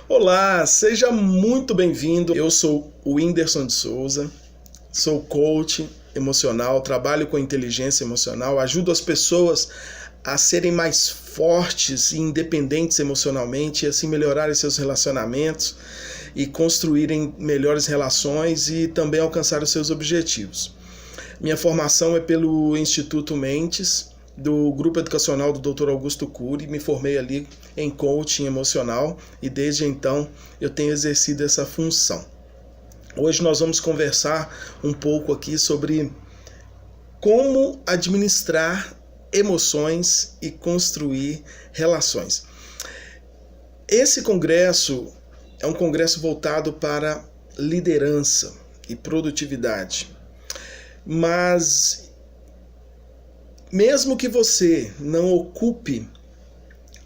Olá, seja muito bem-vindo. Eu sou o Whindersson de Souza, sou coach emocional, trabalho com inteligência emocional, ajudo as pessoas a serem mais fortes e independentes emocionalmente e assim melhorarem seus relacionamentos e construírem melhores relações e também alcançar os seus objetivos. Minha formação é pelo Instituto Mentes, do Grupo Educacional do Dr. Augusto Cury. Me formei ali em coaching emocional e desde então eu tenho exercido essa função. Hoje nós vamos conversar um pouco aqui sobre como administrar emoções e construir relações. Esse congresso é um congresso voltado para liderança e produtividade. Mas mesmo que você não ocupe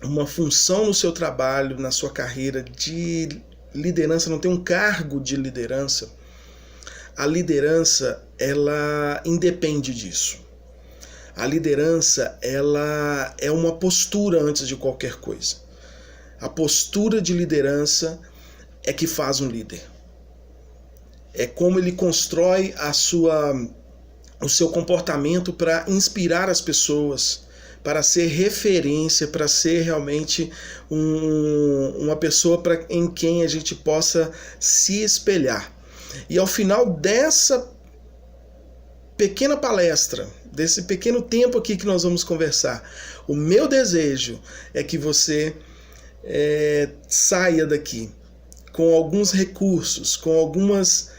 uma função no seu trabalho, na sua carreira de liderança, não tem um cargo de liderança, a liderança, ela independe disso. A liderança, ela é uma postura antes de qualquer coisa. A postura de liderança é que faz um líder. É como ele constrói o seu comportamento para inspirar as pessoas, para ser referência, para ser realmente uma pessoa em quem a gente possa se espelhar. E ao final dessa pequena palestra, desse pequeno tempo aqui que nós vamos conversar, o meu desejo é que você saia daqui com alguns recursos, com algumas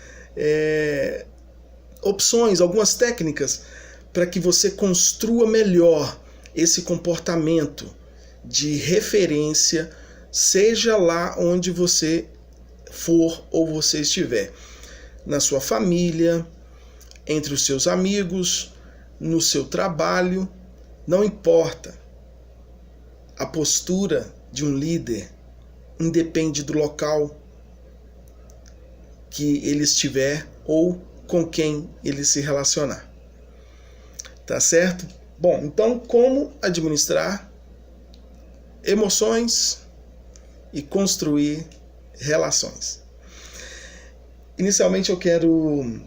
opções, algumas técnicas para que você construa melhor esse comportamento de referência, seja lá onde você for ou você estiver, na sua família, entre os seus amigos, no seu trabalho, não importa. A postura de um líder independe do local que ele estiver ou com quem ele se relacionar. Tá certo? Bom, então como administrar emoções e construir relações? Inicialmente eu quero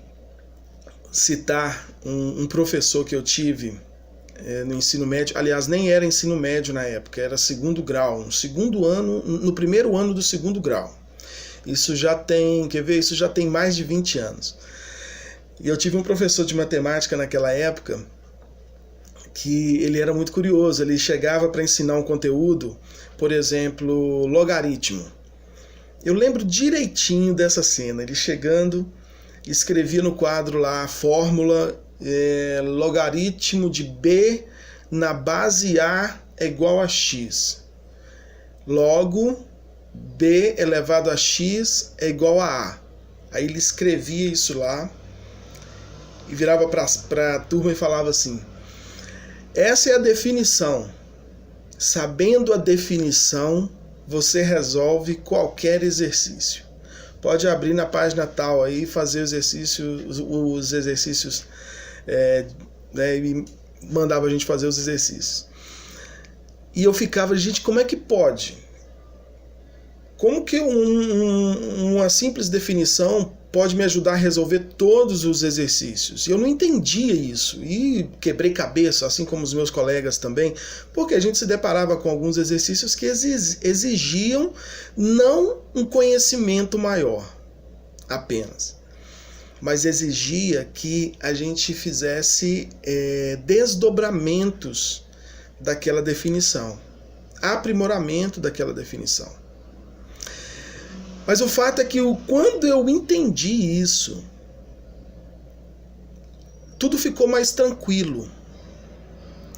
citar um professor que eu tive no ensino médio. Aliás, nem era ensino médio na época, era segundo grau, no primeiro ano do segundo grau. Isso já tem mais de 20 anos. E eu tive um professor de matemática naquela época que ele era muito curioso. Ele chegava para ensinar um conteúdo, por exemplo, logaritmo. Eu lembro direitinho dessa cena. Ele chegando, escrevia no quadro lá a fórmula logaritmo de B na base A é igual a X. Logo, B elevado a X é igual a A. Aí ele escrevia isso lá e virava para a turma e falava assim: essa é a definição. Sabendo a definição, você resolve qualquer exercício. Pode abrir na página tal aí e fazer os exercícios, e mandava a gente fazer os exercícios. E eu ficava, gente, como é que pode? Como que uma simples definição pode me ajudar a resolver todos os exercícios? E eu não entendia isso. E quebrei cabeça, assim como os meus colegas também, porque a gente se deparava com alguns exercícios que exigiam não um conhecimento maior apenas, mas exigia que a gente fizesse desdobramentos daquela definição, aprimoramento daquela definição. Mas o fato é que quando eu entendi isso, tudo ficou mais tranquilo.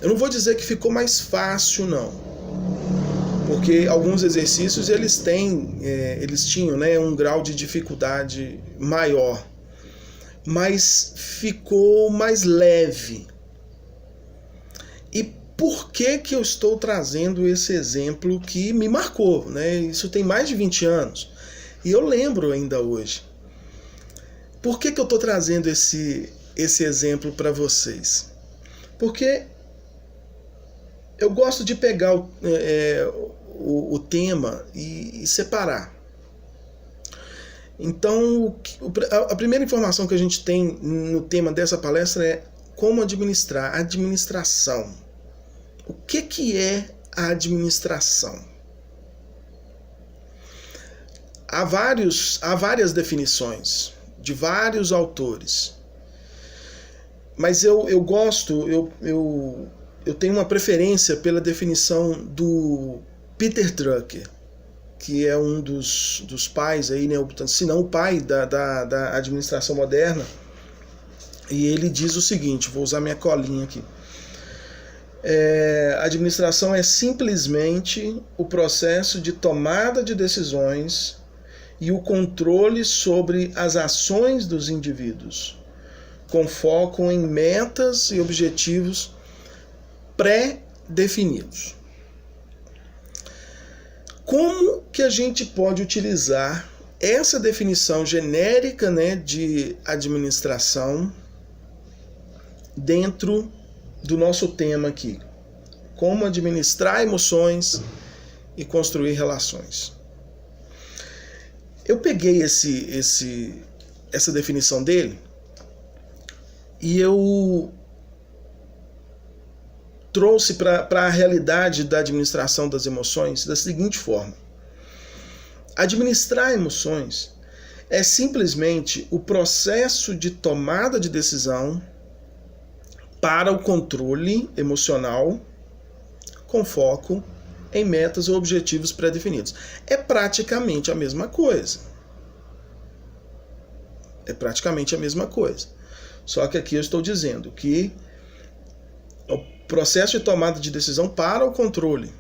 Eu não vou dizer que ficou mais fácil, não. Porque alguns exercícios eles tinham um grau de dificuldade maior. Mas ficou mais leve. E por que eu estou trazendo esse exemplo que me marcou, né? Isso tem mais de 20 anos. E eu lembro ainda hoje. Por que eu estou trazendo esse exemplo para vocês? Porque eu gosto de pegar o tema e separar. Então, a primeira informação que a gente tem no tema dessa palestra é como administrar, administração. O que é a administração? Há várias definições de vários autores, mas eu tenho uma preferência pela definição do Peter Drucker, que é um dos pais aí, né, se não o pai da administração moderna, e ele diz o seguinte, vou usar minha colinha aqui. A administração é simplesmente o processo de tomada de decisões e o controle sobre as ações dos indivíduos, com foco em metas e objetivos pré-definidos. Como que a gente pode utilizar essa definição genérica, né, de administração dentro do nosso tema aqui? Como administrar emoções e construir relações. Eu peguei essa definição dele e eu trouxe para a realidade da administração das emoções da seguinte forma. Administrar emoções é simplesmente o processo de tomada de decisão para o controle emocional com foco em metas ou objetivos pré-definidos. É praticamente a mesma coisa. Só que aqui eu estou dizendo que o processo de tomada de decisão para o controle.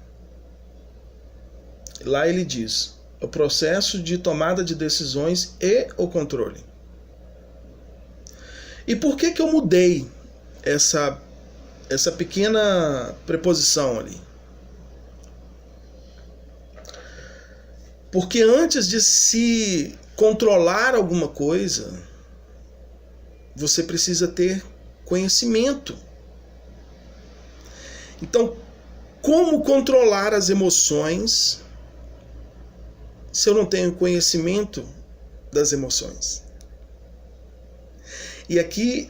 Lá ele diz, o processo de tomada de decisões e o controle. E por que eu mudei essa pequena preposição ali? Porque antes de se controlar alguma coisa, você precisa ter conhecimento. Então, como controlar as emoções se eu não tenho conhecimento das emoções? E aqui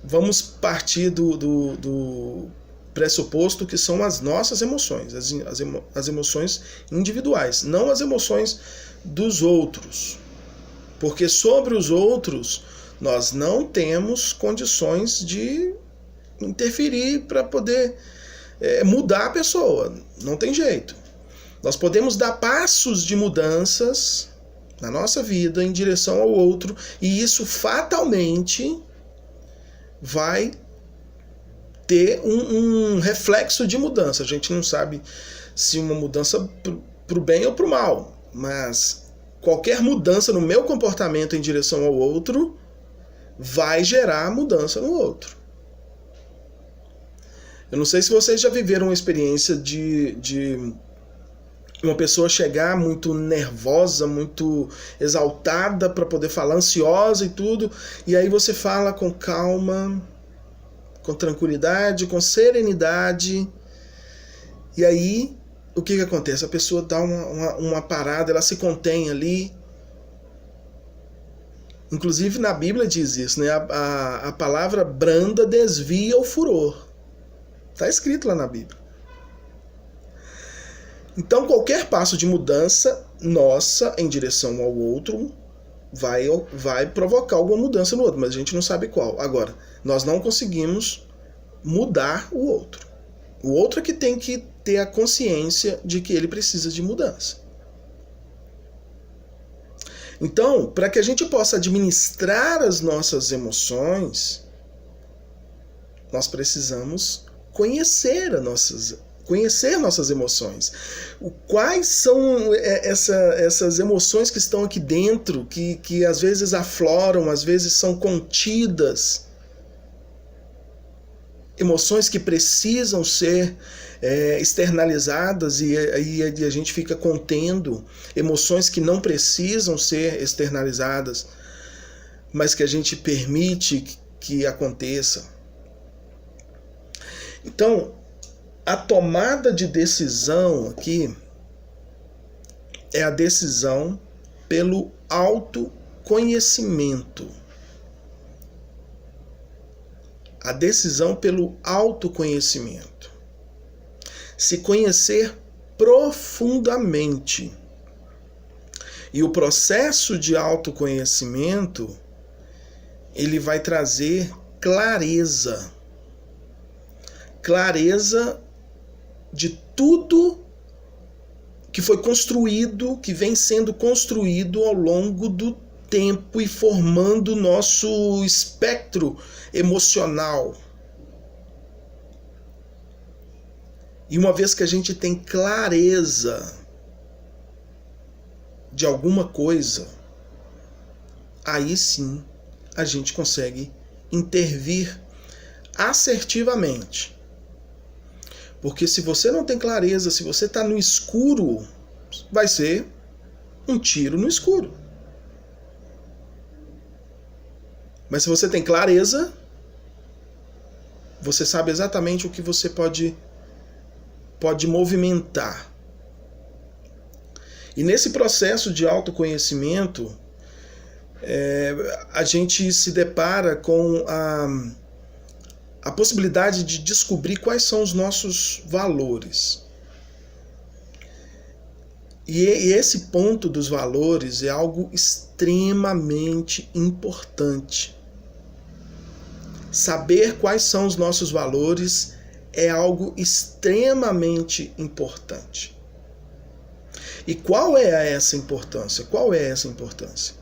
vamos partir do pressuposto que são as nossas emoções, as emoções individuais, não as emoções dos outros. Porque sobre os outros, nós não temos condições de interferir para poder mudar a pessoa. Não tem jeito. Nós podemos dar passos de mudanças na nossa vida em direção ao outro, e isso fatalmente vai ter um reflexo de mudança. A gente não sabe se uma mudança para o bem ou para o mal, mas qualquer mudança no meu comportamento em direção ao outro vai gerar mudança no outro. Eu não sei se vocês já viveram uma experiência de uma pessoa chegar muito nervosa, muito exaltada para poder falar, ansiosa e tudo, e aí você fala com calma, com tranquilidade, com serenidade, e aí o que acontece? A pessoa dá uma parada, ela se contém ali. Inclusive na Bíblia diz isso, né? A palavra branda desvia o furor. Está escrito lá na Bíblia. Então qualquer passo de mudança nossa em direção ao outro vai provocar alguma mudança no outro, mas a gente não sabe qual. Agora, nós não conseguimos mudar o outro. O outro é que tem que ter a consciência de que ele precisa de mudança. Então, para que a gente possa administrar as nossas emoções, nós precisamos conhecer nossas emoções. Quais são essas emoções que estão aqui dentro, que às vezes afloram, às vezes são contidas? Emoções que precisam ser externalizadas e a gente fica contendo. Emoções que não precisam ser externalizadas, mas que a gente permite que aconteça. Então, a tomada de decisão aqui é a decisão pelo autoconhecimento. A decisão pelo autoconhecimento. Se conhecer profundamente. E o processo de autoconhecimento, ele vai trazer clareza. Clareza de tudo que foi construído, que vem sendo construído ao longo do tempo e formando o nosso espectro emocional. E uma vez que a gente tem clareza de alguma coisa, aí sim a gente consegue intervir assertivamente. Porque se você não tem clareza, se você está no escuro, vai ser um tiro no escuro. Mas se você tem clareza, você sabe exatamente o que você pode movimentar. E nesse processo de autoconhecimento, a gente se depara com a possibilidade de descobrir quais são os nossos valores. E esse ponto dos valores é algo extremamente importante. Saber quais são os nossos valores é algo extremamente importante. E qual é essa importância? Qual é essa importância?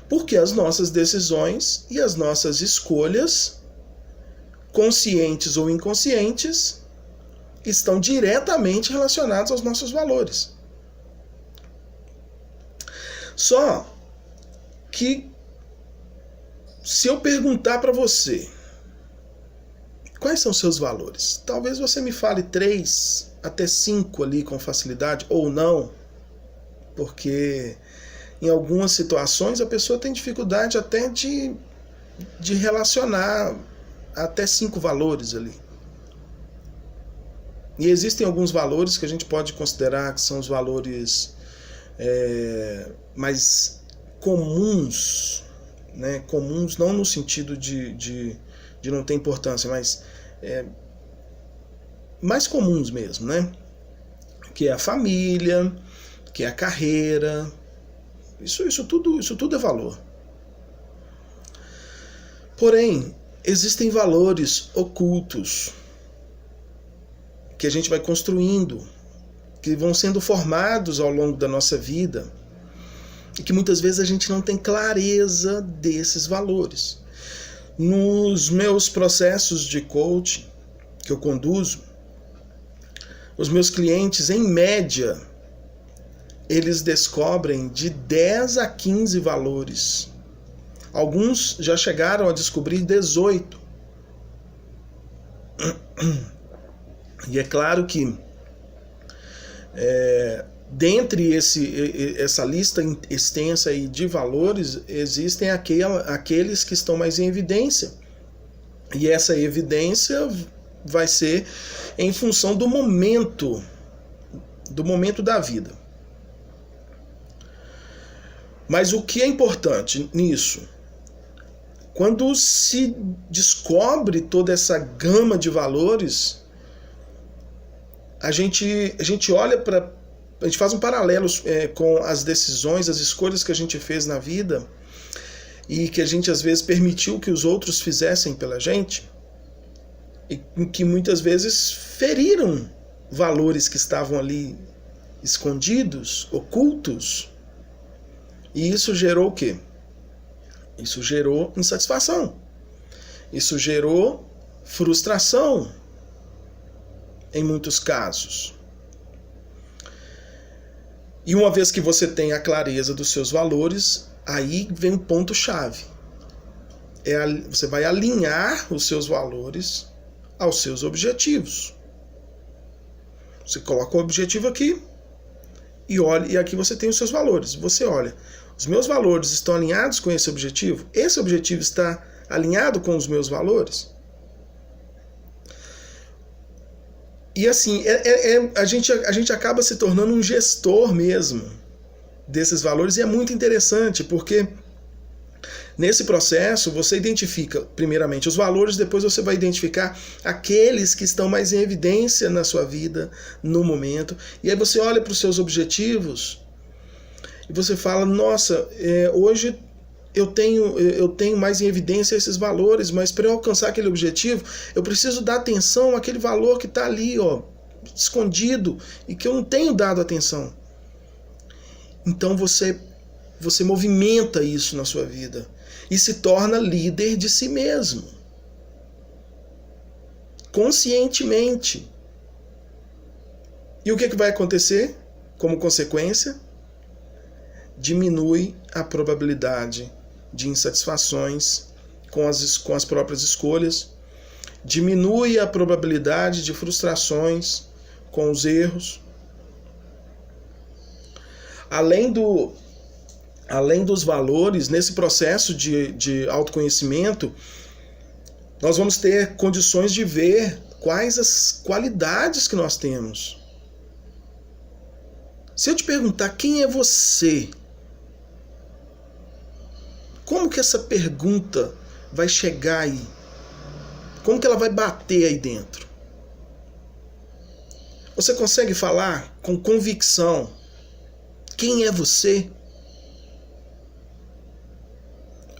Porque as nossas decisões e as nossas escolhas, conscientes ou inconscientes, estão diretamente relacionadas aos nossos valores. Só que se eu perguntar para você quais são os seus valores, talvez você me fale 3 até 5 ali com facilidade, ou não, porque em algumas situações a pessoa tem dificuldade até de relacionar até 5 valores ali. E existem alguns valores que a gente pode considerar que são os valores mais comuns, né? Comuns não no sentido de não ter importância, mas mais comuns mesmo, né? Que é a família, que é a carreira. Isso tudo é valor. Porém, existem valores ocultos que a gente vai construindo, que vão sendo formados ao longo da nossa vida e que muitas vezes a gente não tem clareza desses valores. Nos meus processos de coaching que eu conduzo, os meus clientes, em média, eles descobrem de 10 a 15 valores. Alguns já chegaram a descobrir 18. E é claro que dentre essa lista extensa aí de valores, existem aqueles que estão mais em evidência. E essa evidência vai ser em função do momento da vida. Mas o que é importante nisso? Quando se descobre toda essa gama de valores, a gente olha para... A gente faz um paralelo com as decisões, as escolhas que a gente fez na vida e que a gente às vezes permitiu que os outros fizessem pela gente e que muitas vezes feriram valores que estavam ali escondidos, ocultos. E isso gerou o quê? Isso gerou insatisfação. Isso gerou frustração em muitos casos. E uma vez que você tem a clareza dos seus valores, aí vem o ponto-chave. Você vai alinhar os seus valores aos seus objetivos. Você coloca o objetivo aqui e olha, e aqui você tem os seus valores. Você olha, os meus valores estão alinhados com esse objetivo? Esse objetivo está alinhado com os meus valores? E assim, a gente acaba se tornando um gestor mesmo desses valores, e é muito interessante, porque nesse processo você identifica primeiramente os valores, depois você vai identificar aqueles que estão mais em evidência na sua vida, no momento, e aí você olha para os seus objetivos e você fala, nossa, hoje eu tenho mais em evidência esses valores, mas para eu alcançar aquele objetivo, eu preciso dar atenção àquele valor que está ali, ó, escondido, e que eu não tenho dado atenção. Então você movimenta isso na sua vida e se torna líder de si mesmo, conscientemente. E o que vai acontecer como consequência? Diminui a probabilidade de insatisfações com as próprias escolhas, diminui a probabilidade de frustrações com os erros. Além dos valores, nesse processo de autoconhecimento, nós vamos ter condições de ver quais as qualidades que nós temos. Se eu te perguntar quem é você, como que essa pergunta vai chegar aí? Como que ela vai bater aí dentro? Você consegue falar com convicção quem é você?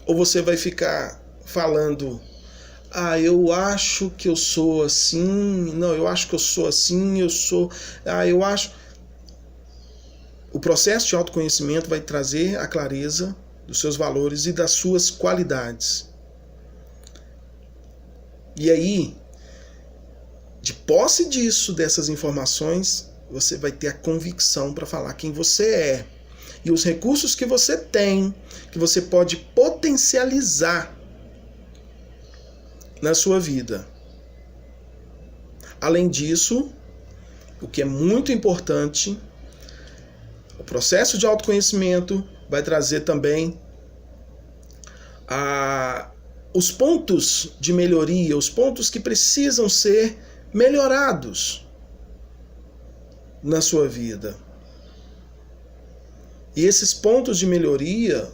Ou você vai ficar falando, eu acho que eu sou assim, não, eu acho que eu sou assim, eu acho... O processo de autoconhecimento vai trazer a clareza dos seus valores e das suas qualidades. E aí, de posse disso, dessas informações, você vai ter a convicção para falar quem você é. E os recursos que você tem, que você pode potencializar na sua vida. Além disso, o que é muito importante, o processo de autoconhecimento vai trazer também os pontos de melhoria, os pontos que precisam ser melhorados na sua vida. E esses pontos de melhoria,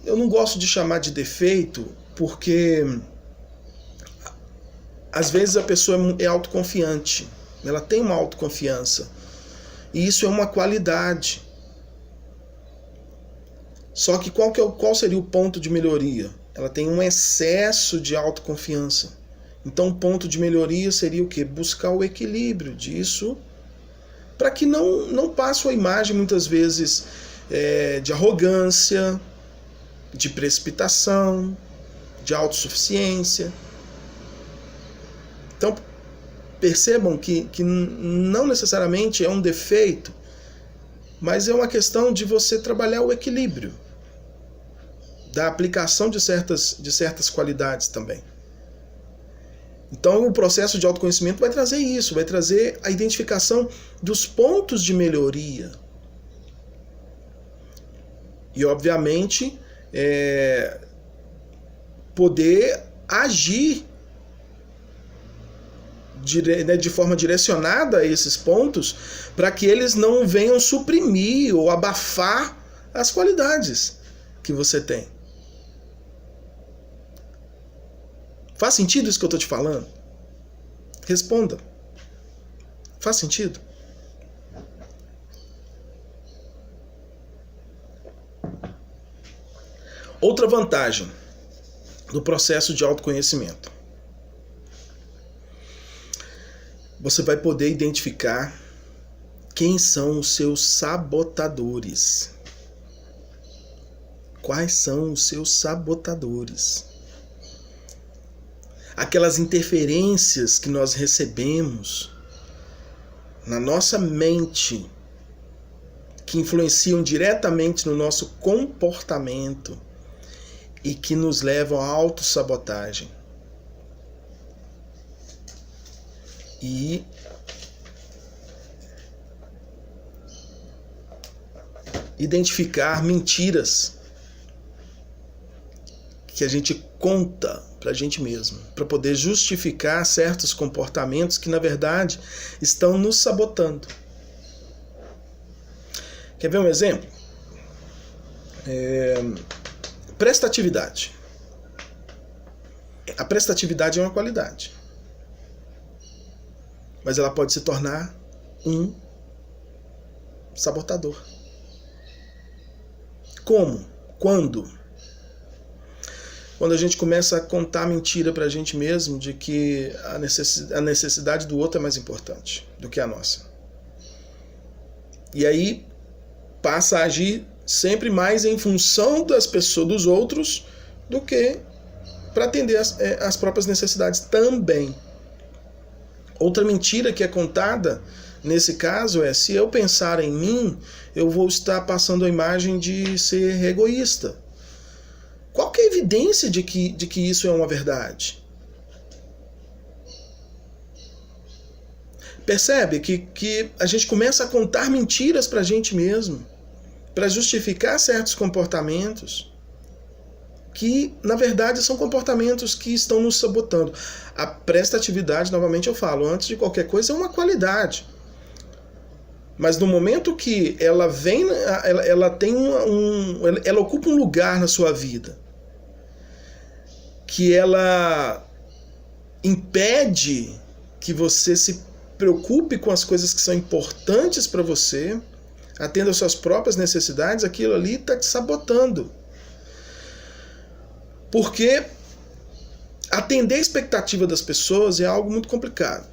eu não gosto de chamar de defeito, porque às vezes a pessoa é autoconfiante, ela tem uma autoconfiança, e isso é uma qualidade. Só que qual seria o ponto de melhoria? Ela tem um excesso de autoconfiança. Então o ponto de melhoria seria o quê? Buscar o equilíbrio disso, para que não passe uma imagem muitas vezes de arrogância, de precipitação, de autossuficiência. Então percebam que não necessariamente é um defeito, mas é uma questão de você trabalhar o equilíbrio, da aplicação de certas qualidades também. Então o processo de autoconhecimento vai trazer isso, vai trazer a identificação dos pontos de melhoria. E obviamente poder agir de forma direcionada a esses pontos, para que eles não venham suprimir ou abafar as qualidades que você tem. Faz sentido isso que eu estou te falando? Responda. Faz sentido? Outra vantagem do processo de autoconhecimento. Você vai poder identificar quem são os seus sabotadores. Quais são os seus sabotadores? Aquelas interferências que nós recebemos na nossa mente, que influenciam diretamente no nosso comportamento e que nos levam à autossabotagem. E identificar mentiras que a gente conta pra gente mesmo, para poder justificar certos comportamentos que na verdade estão nos sabotando. Quer ver um exemplo? Prestatividade. A prestatividade é uma qualidade, mas ela pode se tornar um sabotador. Como? Quando a gente começa a contar mentira pra gente mesmo de que a necessidade do outro é mais importante do que a nossa. E aí passa a agir sempre mais em função das pessoas, dos outros, do que para atender as próprias necessidades também. Outra mentira que é contada nesse caso é: se eu pensar em mim, eu vou estar passando a imagem de ser egoísta. Qual que é a evidência de que isso é uma verdade? Percebe que a gente começa a contar mentiras para a gente mesmo, para justificar certos comportamentos que, na verdade, são comportamentos que estão nos sabotando. A prestatividade, novamente eu falo, antes de qualquer coisa, é uma qualidade. Mas no momento que ela vem, ela tem ela ocupa um lugar na sua vida, que ela impede que você se preocupe com as coisas que são importantes para você, atenda às suas próprias necessidades, aquilo ali está te sabotando. Porque atender a expectativa das pessoas é algo muito complicado.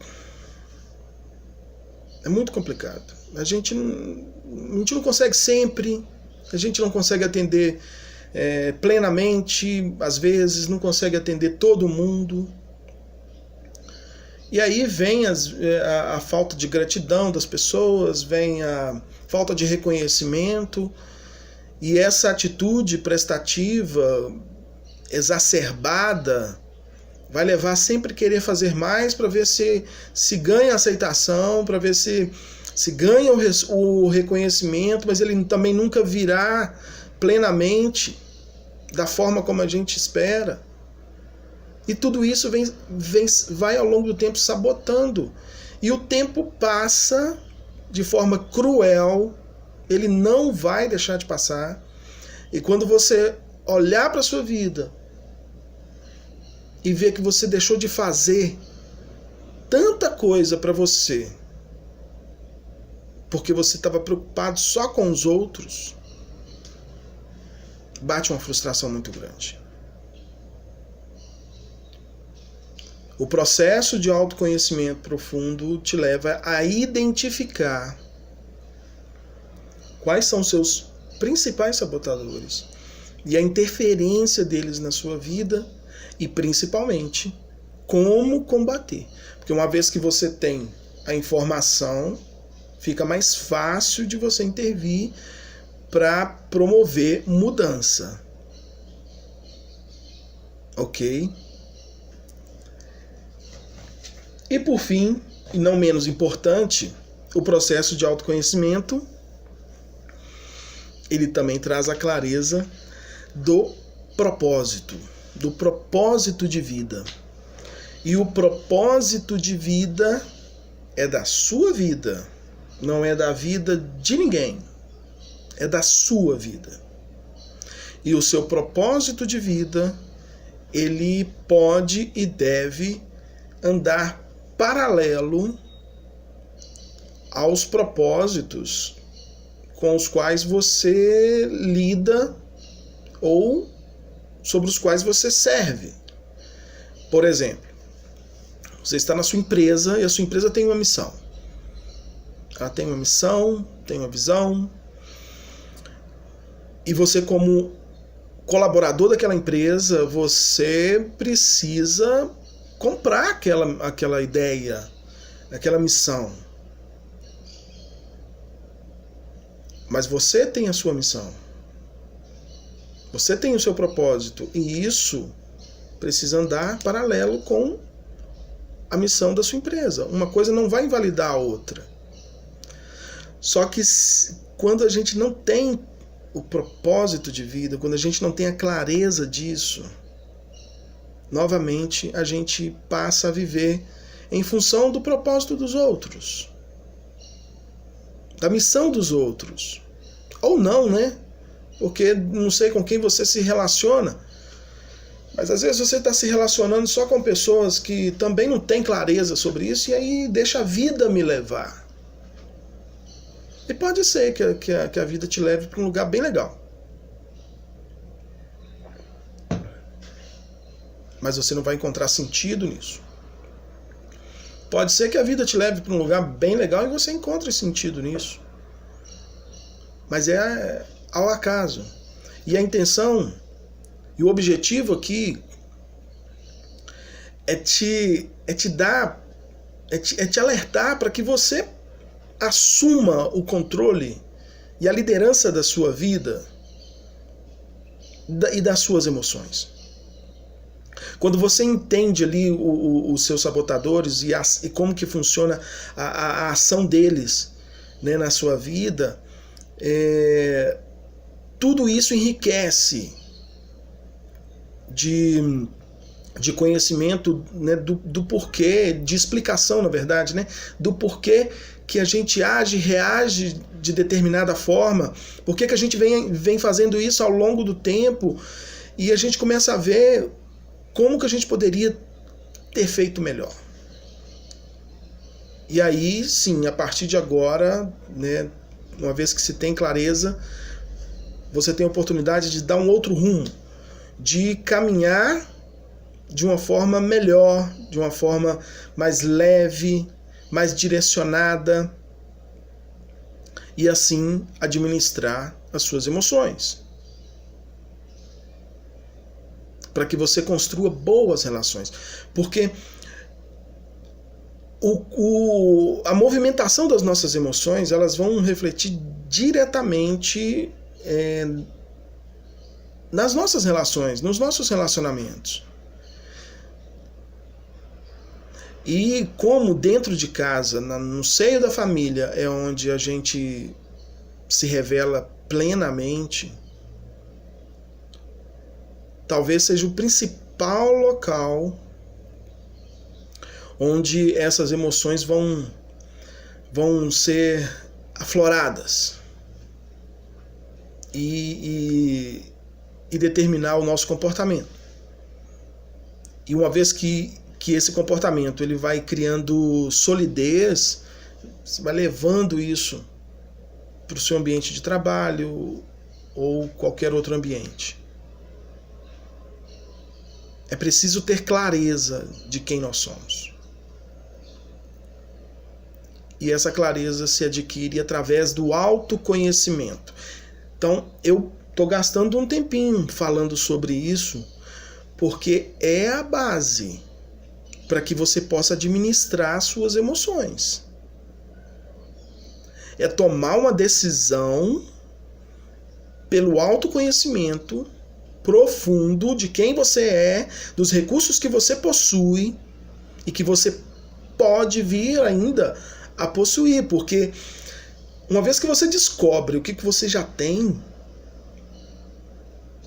É muito complicado. A gente não consegue sempre, a gente não consegue atender plenamente, às vezes não consegue atender todo mundo. E aí vem a falta de gratidão das pessoas, vem a falta de reconhecimento, e essa atitude prestativa exacerbada vai levar sempre a querer fazer mais para ver se ganha aceitação, para ver se ganha o reconhecimento, mas ele também nunca virá plenamente da forma como a gente espera. E tudo isso vai ao longo do tempo sabotando. E o tempo passa de forma cruel, ele não vai deixar de passar. E quando você olhar para a sua vida e ver que você deixou de fazer tanta coisa para você, porque você estava preocupado só com os outros, bate uma frustração muito grande. O processo de autoconhecimento profundo te leva a identificar quais são os seus principais sabotadores e a interferência deles na sua vida, e principalmente como combater. Porque uma vez que você tem a informação, fica mais fácil de você intervir para promover mudança. Ok? E por fim, e não menos importante, o processo de autoconhecimento, ele também traz a clareza do propósito de vida. E o propósito de vida é da sua vida, não é da vida de ninguém, é da sua vida. E o seu propósito de vida, ele pode e deve andar paralelo aos propósitos com os quais você lida ou sobre os quais você serve. Por exemplo, você está na sua empresa e a sua empresa tem uma missão. Ela tem uma missão, tem uma visão, e você, como colaborador daquela empresa, você precisa comprar aquela ideia, aquela missão. Mas você tem a sua missão. Você tem o seu propósito. E isso precisa andar paralelo com a missão da sua empresa. Uma coisa não vai invalidar a outra. Só que quando a gente não tem o propósito de vida, quando a gente não tem a clareza disso, novamente a gente passa a viver em função do propósito dos outros, da missão dos outros. Ou não, né? Porque não sei com quem você se relaciona. Mas às vezes você está se relacionando só com pessoas que também não têm clareza sobre isso, e aí deixa a vida me levar. E pode ser que a vida te leve para um lugar bem legal. Mas você não vai encontrar sentido nisso. Pode ser que a vida te leve para um lugar bem legal e você encontre sentido nisso. Mas é ao acaso. E a intenção e o objetivo aqui é te alertar para que você assuma o controle e a liderança da sua vida e das suas emoções. Quando você entende ali os seus sabotadores e como que funciona a ação deles, né, na sua vida, tudo isso enriquece de conhecimento, né, do porquê, de explicação, na verdade, né, do porquê que a gente reage de determinada forma, porquê que a gente vem fazendo isso ao longo do tempo, e a gente começa a ver como que a gente poderia ter feito melhor. E aí, sim, a partir de agora, né, uma vez que se tem clareza, você tem a oportunidade de dar um outro rumo, de caminhar de uma forma melhor, de uma forma mais leve, mais direcionada, e assim administrar as suas emoções, para que você construa boas relações. Porque a movimentação das nossas emoções, elas vão refletir diretamente nas nossas relações, nos nossos relacionamentos. E como dentro de casa, no seio da família, é onde a gente se revela plenamente, talvez seja o principal local onde essas emoções vão ser afloradas e determinar o nosso comportamento. E uma vez que esse comportamento ele vai criando solidez, você vai levando isso para o seu ambiente de trabalho ou qualquer outro ambiente. É preciso ter clareza de quem nós somos. E essa clareza se adquire através do autoconhecimento. Então, eu estou gastando um tempinho falando sobre isso, porque é a base para que você possa administrar suas emoções. É tomar uma decisão pelo autoconhecimento profundo de quem você é, dos recursos que você possui e que você pode vir ainda a possuir, porque uma vez que você descobre o que você já tem,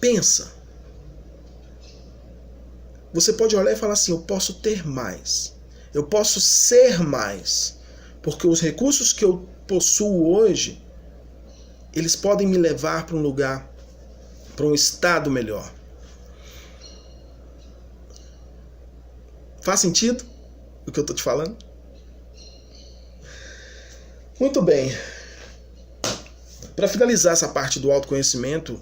pensa. Você pode olhar e falar assim, eu posso ter mais, eu posso ser mais, porque os recursos que eu possuo hoje, eles podem me levar para um lugar, para um estado melhor. Faz sentido o que eu estou te falando? Muito bem. Para finalizar essa parte do autoconhecimento,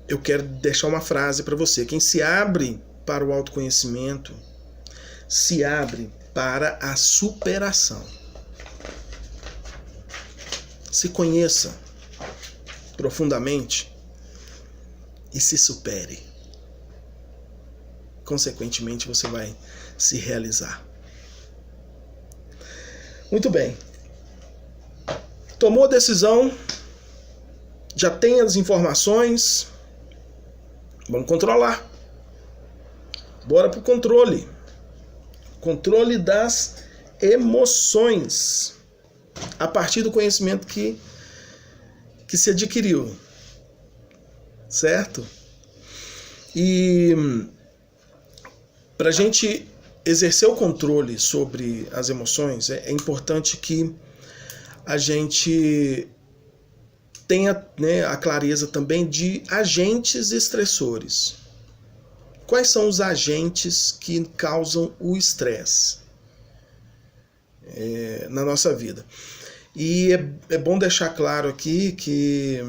eu quero deixar uma frase para você. Quem se abre para o autoconhecimento, se abre para a superação. Se conheça profundamente e se supere. Consequentemente, você vai se realizar. Muito bem. Tomou a decisão, já tem as informações, vamos controlar. Bora pro controle. Controle das emoções. A partir do conhecimento que se adquiriu. Certo? E para a gente exercer o controle sobre as emoções, é importante que a gente tenha, né, a clareza também de agentes estressores. Quais são os agentes que causam o estresse na nossa vida? E é bom deixar claro aqui que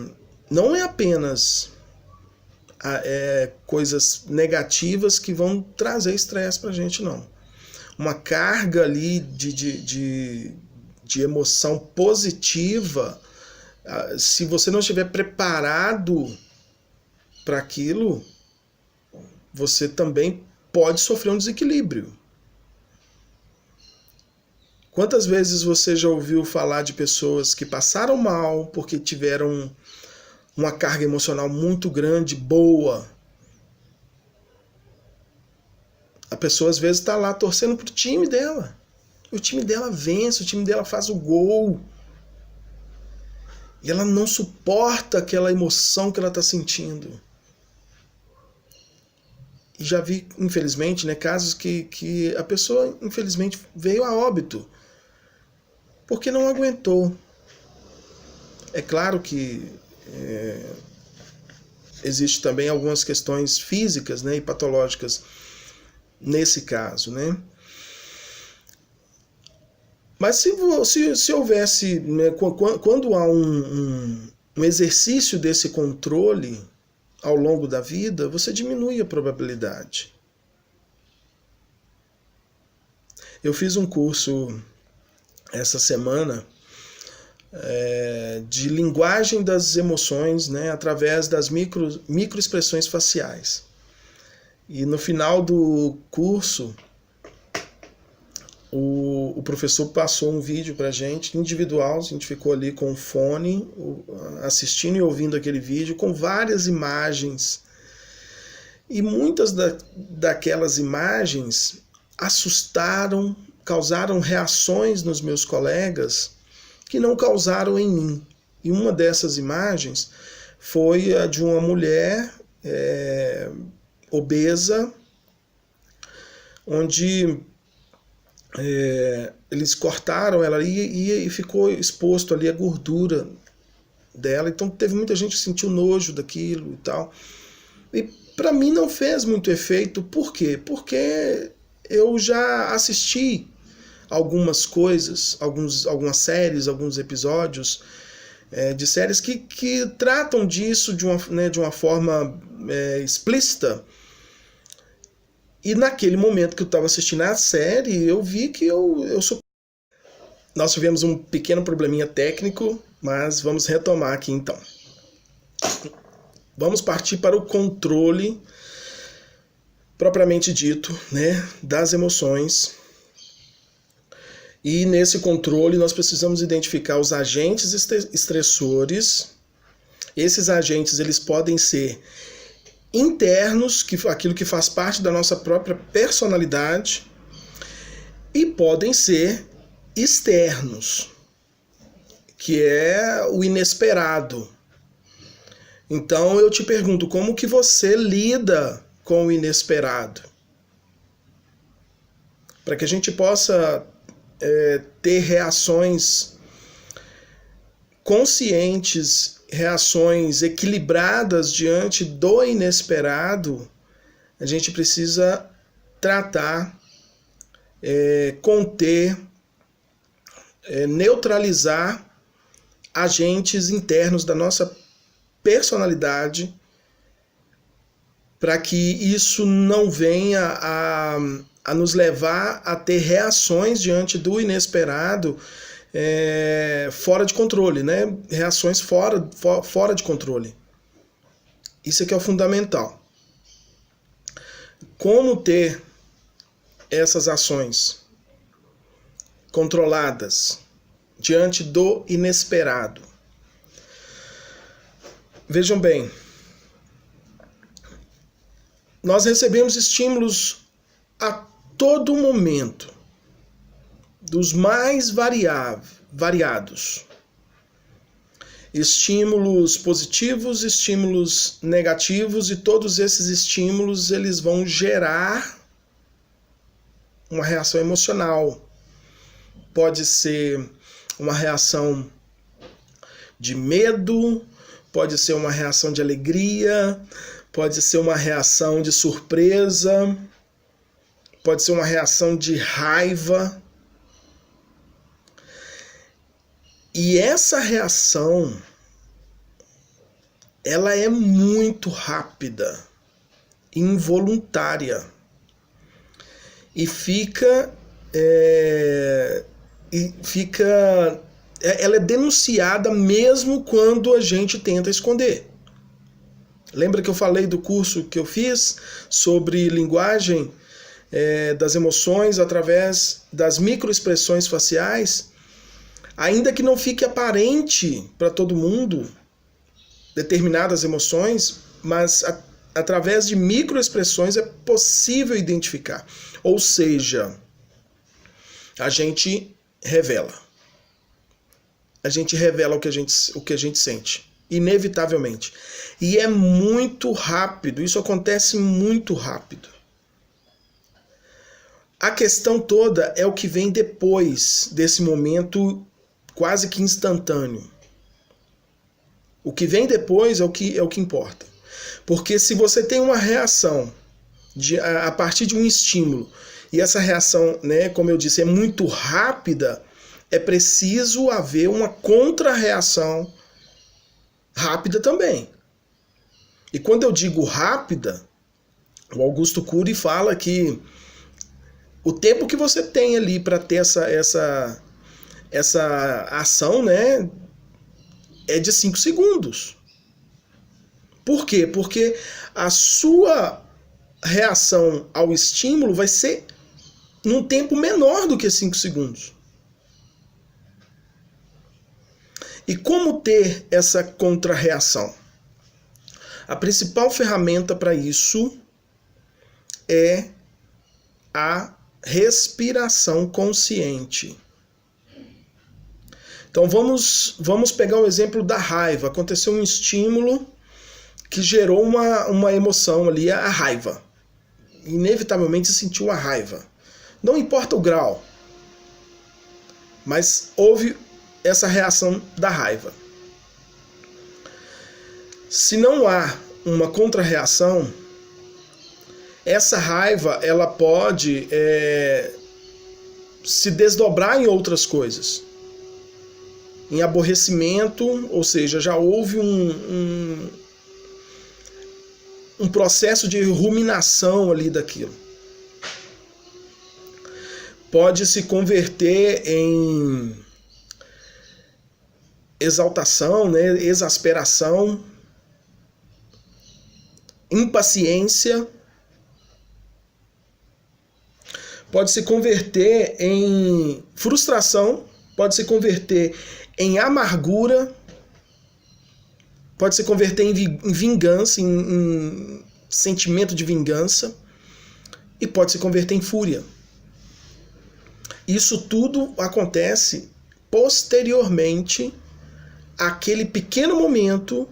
não é apenas coisas negativas que vão trazer estresse para a gente, não. Uma carga ali de emoção positiva, se você não estiver preparado para aquilo, você também pode sofrer um desequilíbrio. Quantas vezes você já ouviu falar de pessoas que passaram mal porque tiveram uma carga emocional muito grande, boa? A pessoa às vezes está lá torcendo pro time dela. O time dela vence, o time dela faz o gol. E ela não suporta aquela emoção que ela está sentindo. E já vi, infelizmente, né, casos que a pessoa, infelizmente, veio a óbito porque não aguentou. É claro que existe também algumas questões físicas, né, e patológicas nesse caso, né? Mas se houvesse, né, quando há um exercício desse controle ao longo da vida, você diminui a probabilidade. Eu fiz um curso essa semana de linguagem das emoções, né, através das microexpressões faciais. E no final do curso, o professor passou um vídeo para a gente, individual, a gente ficou ali com o fone, assistindo e ouvindo aquele vídeo, com várias imagens. E muitas daquelas imagens assustaram, causaram reações nos meus colegas que não causaram em mim. E uma dessas imagens foi a de uma mulher obesa, onde eles cortaram ela e ficou exposto ali a gordura dela. Então teve muita gente que sentiu nojo daquilo e tal. E para mim não fez muito efeito. Por quê? Porque eu já assisti algumas coisas, algumas séries, alguns episódios de séries que tratam disso de uma forma explícita. E naquele momento que eu estava assistindo a série, eu vi que eu sou... Nós tivemos um pequeno probleminha técnico, mas vamos retomar aqui então. Vamos partir para o controle propriamente dito, né, das emoções. E nesse controle nós precisamos identificar os agentes estressores. Esses agentes eles podem ser internos, aquilo que faz parte da nossa própria personalidade, e podem ser externos, que é o inesperado. Então eu te pergunto, como que você lida com o inesperado? Para que a gente possa ter reações conscientes, reações equilibradas diante do inesperado, a gente precisa tratar, conter, neutralizar agentes internos da nossa personalidade, para que isso não venha a nos levar a ter reações diante do inesperado fora de controle, né? Reações fora de controle. Isso aqui é o fundamental. Como ter essas ações controladas diante do inesperado? Vejam bem, nós recebemos estímulos a todo momento, dos mais variados. Estímulos positivos, estímulos negativos, e todos esses estímulos eles vão gerar uma reação emocional. Pode ser uma reação de medo, pode ser uma reação de alegria, pode ser uma reação de surpresa, pode ser uma reação de raiva. E essa reação, ela é muito rápida, involuntária. E ela é denunciada mesmo quando a gente tenta esconder. Lembra que eu falei do curso que eu fiz sobre linguagem das emoções através das microexpressões faciais? Ainda que não fique aparente para todo mundo determinadas emoções, mas através de microexpressões é possível identificar. Ou seja, a gente revela. A gente revela o que a gente sente, inevitavelmente. E é muito rápido, isso acontece muito rápido. A questão toda é o que vem depois desse momento quase que instantâneo. O que vem depois é o que importa. Porque se você tem uma reação a partir de um estímulo, e essa reação, né, como eu disse, é muito rápida, é preciso haver uma contra-reação rápida também. E quando eu digo rápida, o Augusto Cury fala que o tempo que você tem ali para ter essa ação, né, é de 5 segundos. Por quê? Porque a sua reação ao estímulo vai ser num tempo menor do que 5 segundos. E como ter essa contra-reação? A principal ferramenta para isso é a respiração consciente. Então vamos pegar o exemplo da raiva. Aconteceu um estímulo que gerou uma emoção ali, a raiva. Inevitavelmente sentiu a raiva. Não importa o grau, mas houve essa reação da raiva. Se não há uma contra-reação, essa raiva ela pode se desdobrar em outras coisas. Em aborrecimento, ou seja, já houve um processo de ruminação ali daquilo. Pode se converter em exaltação, né, exasperação, impaciência. Pode se converter em frustração, pode se converter em amargura, pode se converter em vingança, em sentimento de vingança, e pode se converter em fúria. Isso tudo acontece posteriormente àquele pequeno momento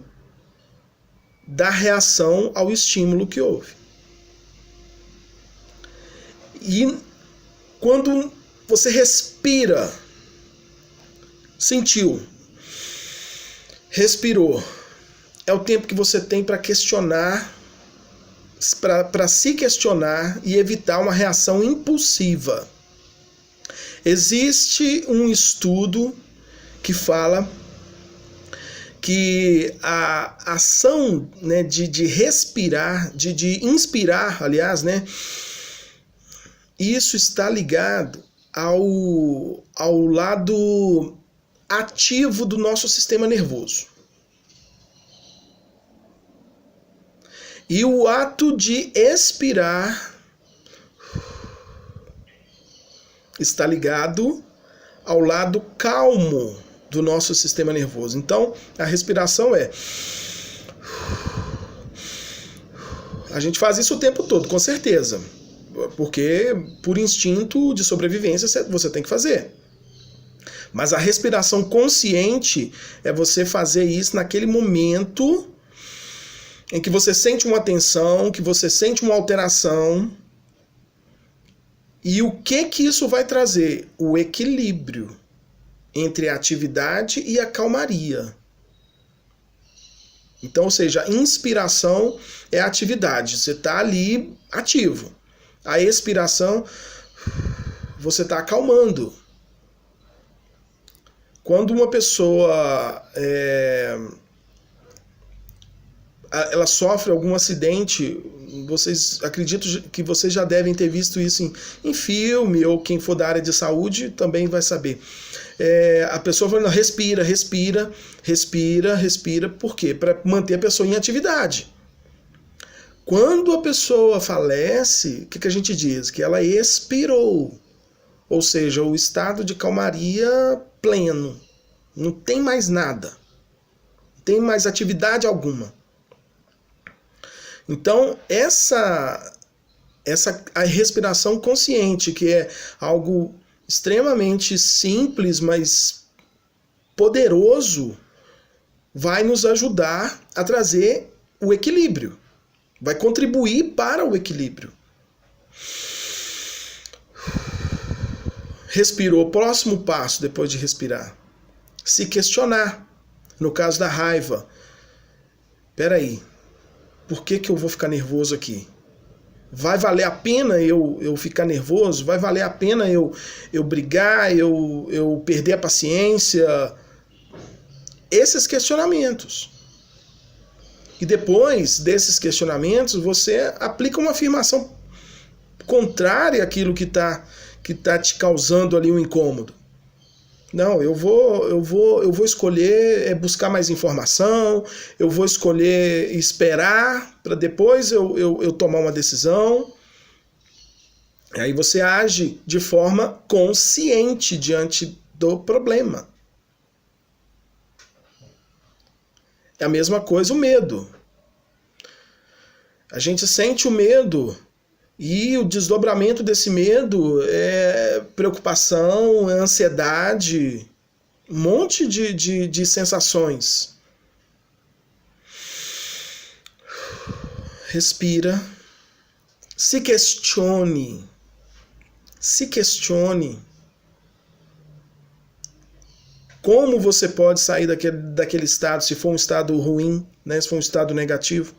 da reação ao estímulo que houve. E quando você respira, sentiu, respirou, é o tempo que você tem para questionar, para se questionar e evitar uma reação impulsiva. Existe um estudo que fala que a ação, né, de respirar, de inspirar, aliás, né, isso está ligado ao lado ativo do nosso sistema nervoso. E o ato de expirar está ligado ao lado calmo do nosso sistema nervoso. Então, a respiração a gente faz isso o tempo todo, com certeza. Porque, por instinto de sobrevivência, você tem que fazer. Mas a respiração consciente é você fazer isso naquele momento em que você sente uma tensão, que você sente uma alteração. E o que isso vai trazer? O equilíbrio entre a atividade e a calmaria. Então, ou seja, a inspiração é a atividade, você está ali ativo. A expiração, você está acalmando. Quando uma pessoa ela sofre algum acidente, acredito que vocês já devem ter visto isso em filme, ou quem for da área de saúde também vai saber. A pessoa falando, respira, respira, respira, respira. Por quê? Para manter a pessoa em atividade. Quando a pessoa falece, o que a gente diz? Que ela expirou. Ou seja, o estado de calmaria pleno. Não tem mais nada. Não tem mais atividade alguma. Então, a respiração consciente, que é algo extremamente simples, mas poderoso, vai nos ajudar a trazer o equilíbrio. Vai contribuir para o equilíbrio. Respirou. Próximo passo depois de respirar. Se questionar. No caso da raiva. Peraí. Por que eu vou ficar nervoso aqui? Vai valer a pena eu ficar nervoso? Vai valer a pena eu brigar, eu perder a paciência? Esses questionamentos. E depois desses questionamentos, você aplica uma afirmação contrária àquilo que tá te causando ali um incômodo. Não, eu vou escolher buscar mais informação, eu vou escolher esperar para depois eu tomar uma decisão. E aí você age de forma consciente diante do problema. É a mesma coisa o medo. A gente sente o medo e o desdobramento desse medo é preocupação, é ansiedade, um monte de sensações. Respira. Se questione. Se questione. Como você pode sair daquele estado, se for um estado ruim, né, se for um estado negativo?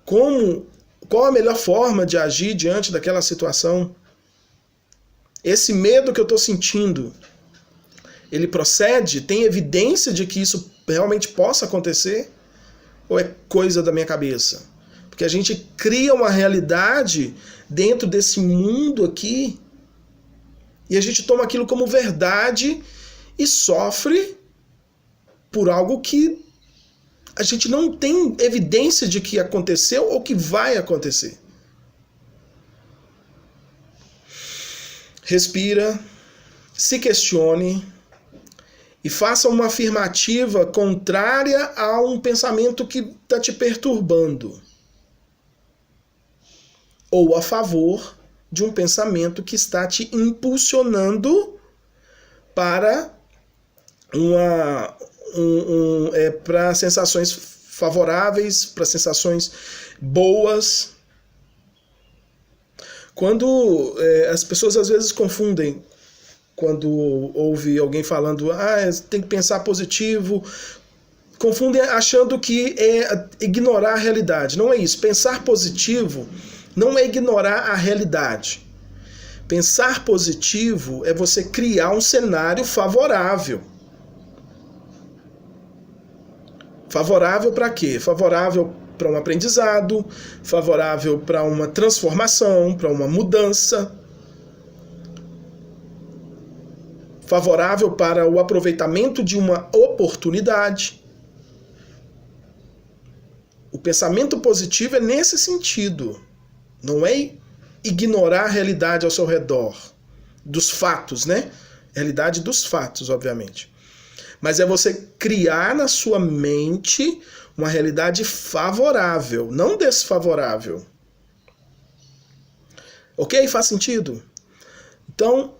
Qual a melhor forma de agir diante daquela situação? Esse medo que eu estou sentindo, ele procede? Tem evidência de que isso realmente possa acontecer? Ou é coisa da minha cabeça? Porque a gente cria uma realidade dentro desse mundo aqui e a gente toma aquilo como verdade e sofre por algo que a gente não tem evidência de que aconteceu ou que vai acontecer. Respira, se questione e faça uma afirmativa contrária a um pensamento que está te perturbando. Ou a favor de um pensamento que está te impulsionando para para sensações favoráveis, para sensações boas. Quando as pessoas às vezes confundem, quando ouve alguém falando, tem que pensar positivo, confundem achando que é ignorar a realidade. Não é isso. Pensar positivo não é ignorar a realidade. Pensar positivo é você criar um cenário favorável. Favorável para quê? Favorável para um aprendizado, favorável para uma transformação, para uma mudança, favorável para o aproveitamento de uma oportunidade. O pensamento positivo é nesse sentido. Não é ignorar a realidade ao seu redor, dos fatos, né? Realidade dos fatos, obviamente. Mas é você criar na sua mente uma realidade favorável, não desfavorável. Ok? Faz sentido? Então,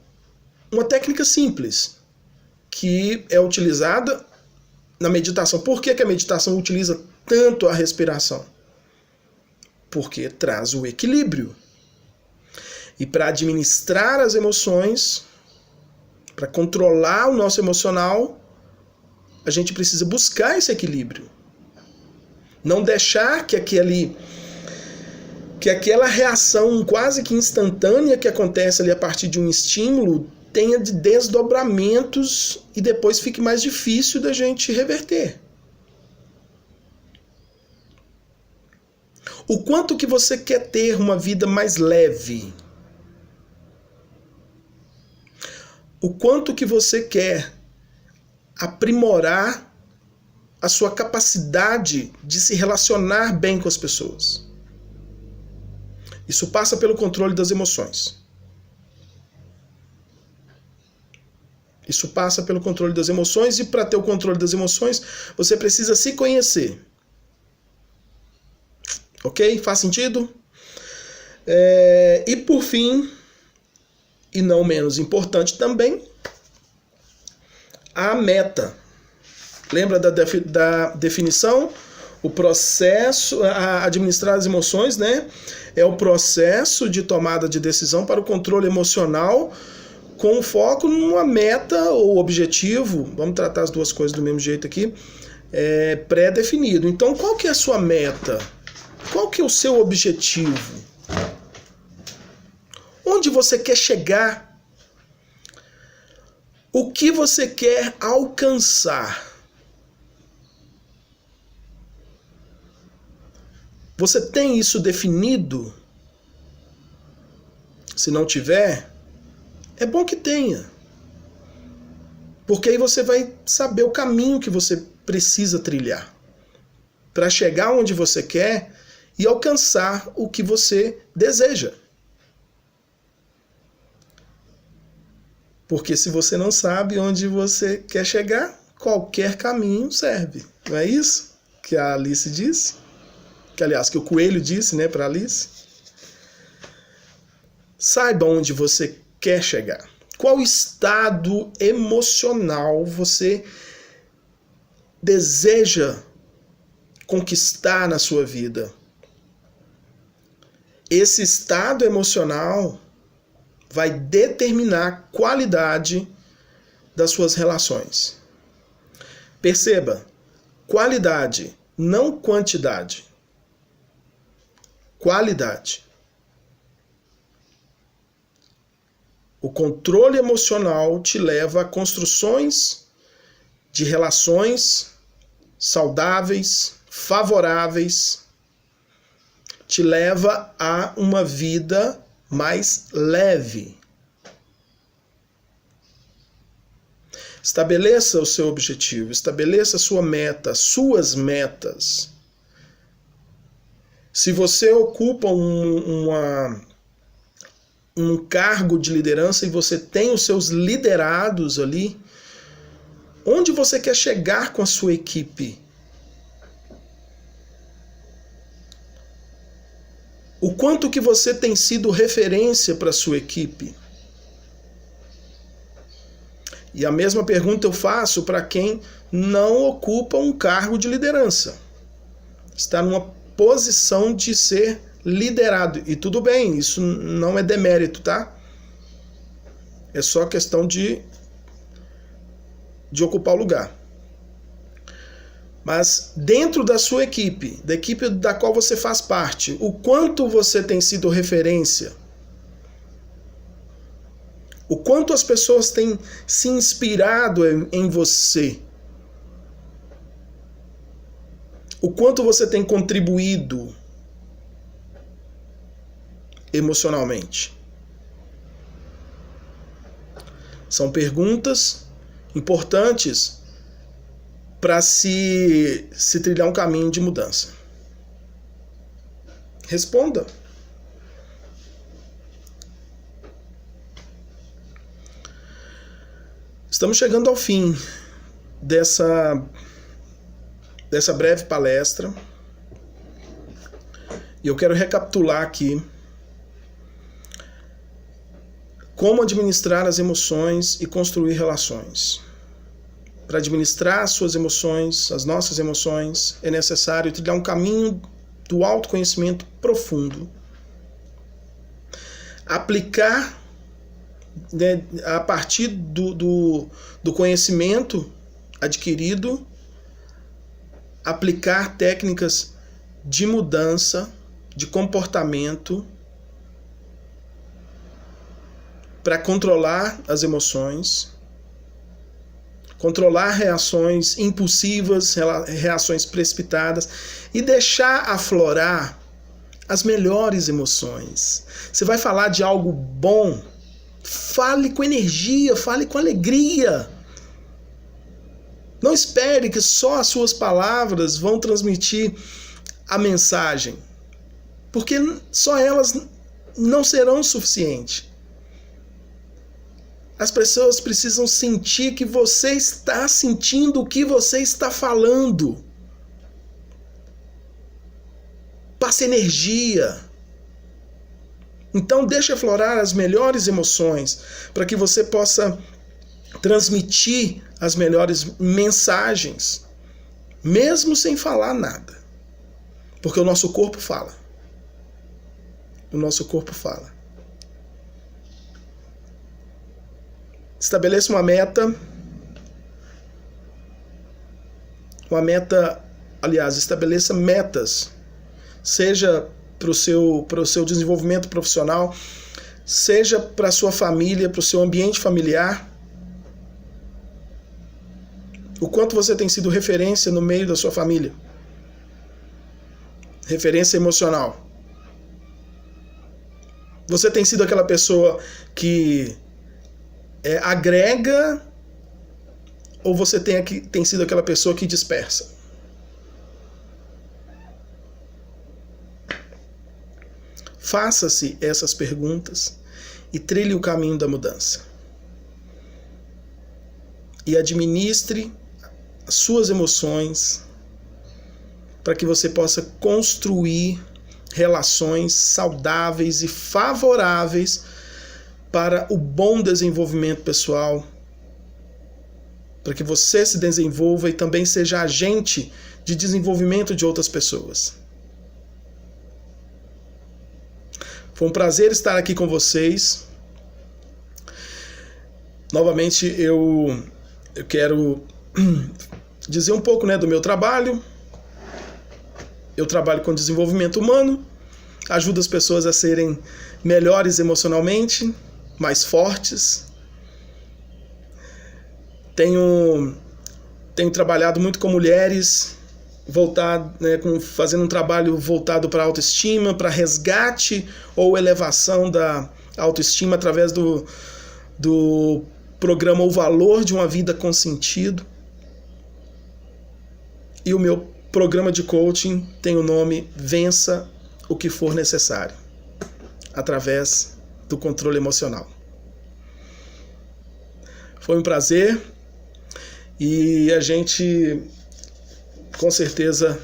uma técnica simples, que é utilizada na meditação. Por que a meditação utiliza tanto a respiração? Porque traz o equilíbrio. E para administrar as emoções, para controlar o nosso emocional, a gente precisa buscar esse equilíbrio. Não deixar que aquela reação quase que instantânea que acontece ali a partir de um estímulo tenha de desdobramentos e depois fique mais difícil da gente reverter. O quanto que você quer ter uma vida mais leve? O quanto que você quer aprimorar a sua capacidade de se relacionar bem com as pessoas? Isso passa pelo controle das emoções. Isso passa pelo controle das emoções, e para ter o controle das emoções, você precisa se conhecer. Ok? Faz sentido? E por fim, e não menos importante também, a meta. Lembra da definição? O processo, a administrar as emoções, né? É o processo de tomada de decisão para o controle emocional com foco numa meta ou objetivo, vamos tratar as duas coisas do mesmo jeito aqui, pré-definido. Então, qual que é a sua meta? Qual que é o seu objetivo? Onde você quer chegar? O que você quer alcançar? Você tem isso definido? Se não tiver, é bom que tenha. Porque aí você vai saber o caminho que você precisa trilhar para chegar onde você quer e alcançar o que você deseja. Porque se você não sabe onde você quer chegar, qualquer caminho serve. Não é isso que a Alice disse? Que o coelho disse, né, para Alice. Saiba onde você quer chegar. Qual estado emocional você deseja conquistar na sua vida? Esse estado emocional vai determinar a qualidade das suas relações. Perceba, qualidade, não quantidade. Qualidade. O controle emocional te leva a construções de relações saudáveis, favoráveis, te leva a uma vida mais leve. Estabeleça o seu objetivo, estabeleça a sua meta, suas metas. Se você ocupa um cargo de liderança e você tem os seus liderados ali, onde você quer chegar com a sua equipe? O quanto que você tem sido referência para a sua equipe? E a mesma pergunta eu faço para quem não ocupa um cargo de liderança. Está numa posição de ser liderado. E tudo bem, isso não é demérito, tá? É só questão de ocupar o lugar. Mas dentro da sua equipe, da equipe da qual você faz parte, o quanto você tem sido referência? O quanto as pessoas têm se inspirado em você? O quanto você tem contribuído emocionalmente? São perguntas importantes para se trilhar um caminho de mudança. Responda. Estamos chegando ao fim dessa breve palestra. E eu quero recapitular aqui como administrar as emoções e construir relações. Para administrar as suas emoções, as nossas emoções, é necessário trilhar um caminho do autoconhecimento profundo. Aplicar, né, a partir do conhecimento, adquirido, aplicar técnicas de mudança de comportamento para controlar as emoções, controlar reações impulsivas, reações precipitadas e deixar aflorar as melhores emoções. Você vai falar de algo bom, fale com energia, fale com alegria. Não espere que só as suas palavras vão transmitir a mensagem, porque só elas não serão suficientes. As pessoas precisam sentir que você está sentindo o que você está falando. Passe energia. Então deixe aflorar as melhores emoções para que você possa transmitir as melhores mensagens, mesmo sem falar nada. Porque o nosso corpo fala. O nosso corpo fala. Estabeleça uma meta. Estabeleça metas. Seja para o seu desenvolvimento profissional, seja para a sua família, para o seu ambiente familiar. O quanto você tem sido referência no meio da sua família. Referência emocional. Você tem sido aquela pessoa que agrega, ou você tem sido aquela pessoa que dispersa? Faça-se essas perguntas e trilhe o caminho da mudança. E administre as suas emoções para que você possa construir relações saudáveis e favoráveis para o bom desenvolvimento pessoal, para que você se desenvolva e também seja agente de desenvolvimento de outras pessoas. Foi um prazer estar aqui com vocês. Novamente eu quero dizer um pouco, do meu trabalho. Eu trabalho com desenvolvimento humano, ajudo as pessoas a serem melhores emocionalmente, mais fortes. Tenho trabalhado muito com mulheres, fazendo um trabalho voltado para a autoestima, para resgate ou elevação da autoestima através do programa O Valor de uma Vida com Sentido. E o meu programa de coaching tem o nome Vença o que for necessário, através do controle emocional. Foi um prazer e a gente com certeza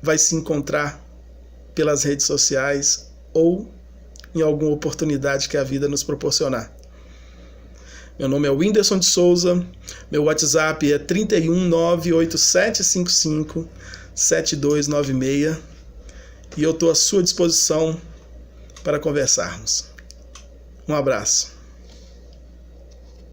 vai se encontrar pelas redes sociais ou em alguma oportunidade que a vida nos proporcionar. Meu nome é Whindersson de Souza, meu WhatsApp é 31987557296 e eu estou à sua disposição para conversarmos. Um abraço.